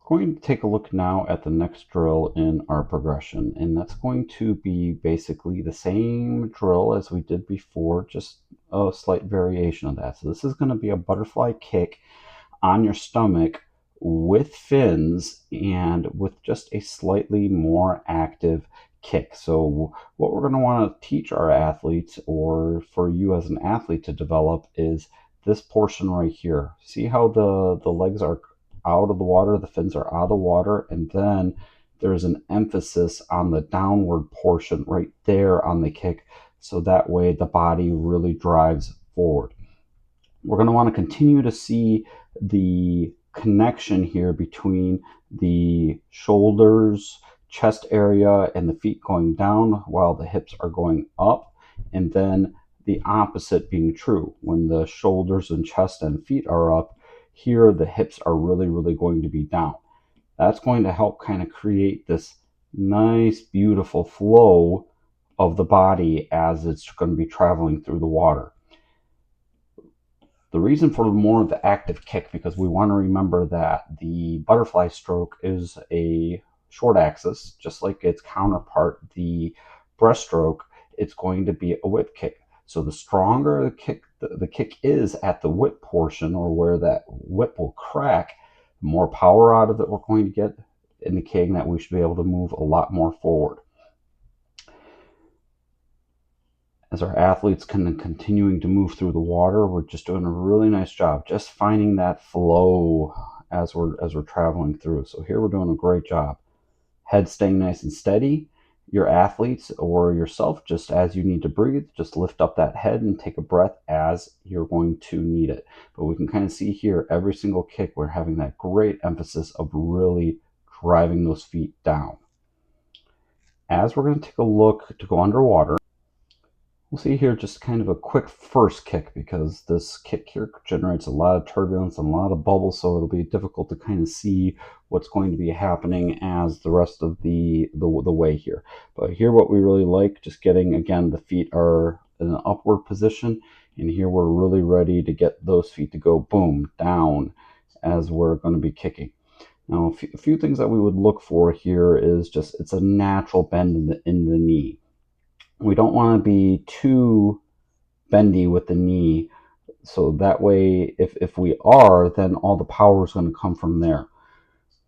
Going to take a look now at the next drill in our progression, and that's going to be basically the same drill as we did before, just a slight variation of that. So this is going to be a butterfly kick on your stomach with fins and with just a slightly more active kick. So what we're going to want to teach our athletes, or for you as an athlete to develop, is this portion right here. See how the legs are out of the water, the fins are out of the water, and then there's an emphasis on the downward portion right there on the kick, so that way the body really drives forward. We're going to want to continue to see the connection here between the shoulders, chest area, and the feet going down while the hips are going up, and then the opposite being true. When the shoulders and chest and feet are up, here the hips are really going to be down. That's going to help kind of create this nice, beautiful flow of the body as it's going to be traveling through the water. The reason for more of the active kick, because we want to remember that the butterfly stroke is a short axis, just like its counterpart, the breaststroke. It's going to be a whip kick. So the stronger the kick is at the whip portion, or where that whip will crack, the more power out of it we're going to get, indicating that we should be able to move a lot more forward. As our athletes continuing to move through the water, we're just doing a really nice job just finding that flow as we're traveling through. So here we're doing a great job. Head staying nice and steady. Your athletes or yourself, just as you need to breathe, just lift up that head and take a breath as you're going to need it. But we can kind of see here, every single kick, we're having that great emphasis of really driving those feet down. As we're going to take a look to go underwater, we'll see here just kind of a quick first kick, because this kick here generates a lot of turbulence and a lot of bubbles, so it'll be difficult to kind of see what's going to be happening as the rest of the way here. But here what we really like, just getting, again, the feet are in an upward position, and here we're really ready to get those feet to go boom, down as we're going to be kicking. Now a few things that we would look for here is just, it's a natural bend in the knee. We don't want to be too bendy with the knee, so that way if we are, then all the power is going to come from there.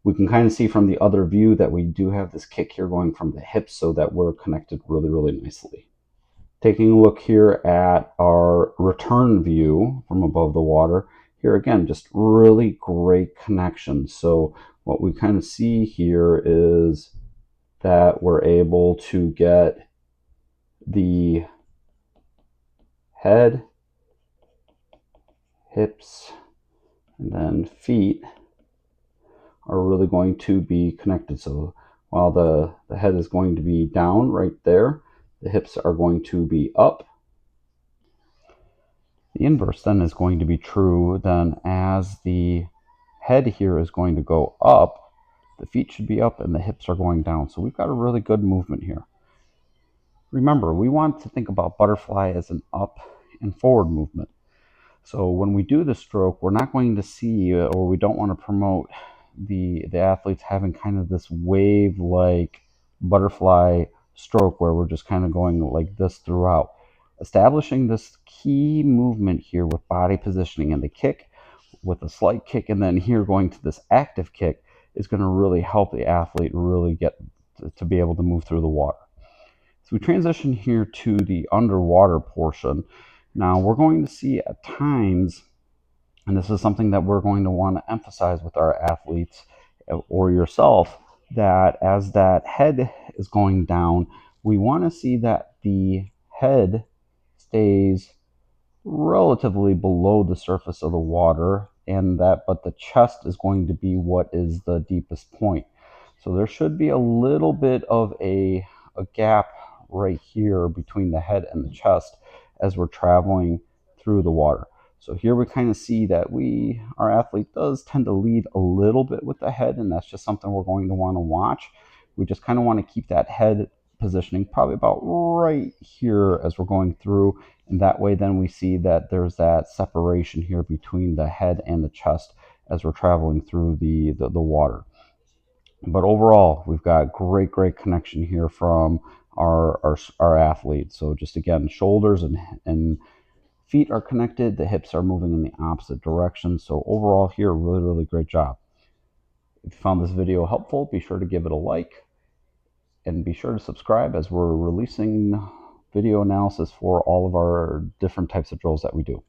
We can kind of see from the other view that we do have this kick here going from the hips, so that we're connected really nicely. Taking a look here at our return view from above the water, here again, just really great connection. So what we kind of see here is that we're able to get the head, hips, and then feet are really going to be connected. So while the head is going to be down right there, the hips are going to be up. The inverse then is going to be true. Then as the head here is going to go up, the feet should be up and the hips are going down. So we've got a really good movement here. Remember, we want to think about butterfly as an up and forward movement. So when we do the stroke, we're not going to see, or we don't want to promote the athletes having kind of this wave-like butterfly stroke where we're just kind of going like this throughout. Establishing this key movement here with body positioning and the kick, with a slight kick, and then here going to this active kick, is going to really help the athlete really get to be able to move through the water. So we transition here to the underwater portion. Now we're going to see at times, and this is something that we're going to want to emphasize with our athletes or yourself, that as that head is going down, we want to see that the head stays relatively below the surface of the water, but the chest is going to be what is the deepest point. So there should be a little bit of a gap right here between the head and the chest as we're traveling through the water. So here we kind of see that our athlete does tend to lead a little bit with the head, and that's just something we're going to want to watch. We just kind of want to keep that head positioning probably about right here as we're going through, and that way then we see that there's that separation here between the head and the chest as we're traveling through the water. But overall, we've got great connection here from our athletes. So just again, shoulders and feet are connected. The hips are moving in the opposite direction. So overall here, really great job. If you found this video helpful, be sure to give it a like and be sure to subscribe, as we're releasing video analysis for all of our different types of drills that we do.